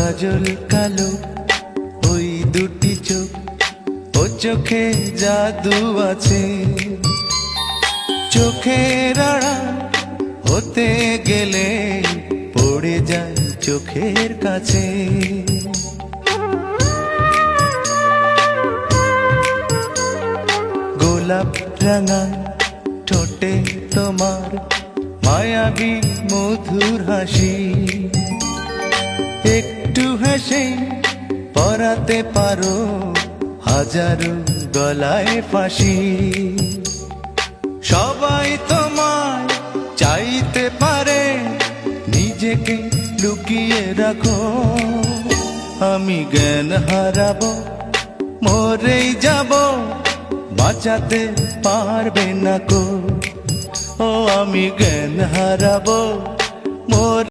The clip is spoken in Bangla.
কাজল কালো ওই দুটি চোখ, ও চোখে জাদু আছে। চোখের আড়াল হতে গেলে পড়ে যায় চোখের কাছে। গোলাপ রাঙা ঠোঁটে তোমার মায়াবী মধুর হাসি, একটু হেসে পরাতে পারো হাজারো গলায় ফাঁসি। সবাই তোমায় চাইতে পারে, নিজেকে লুকিয়ে রাখো। আমি জ্ঞান হারাবো, মরেই যাব, বাঁচাতে পারবে না কো। ও আমি জ্ঞান হারাবো,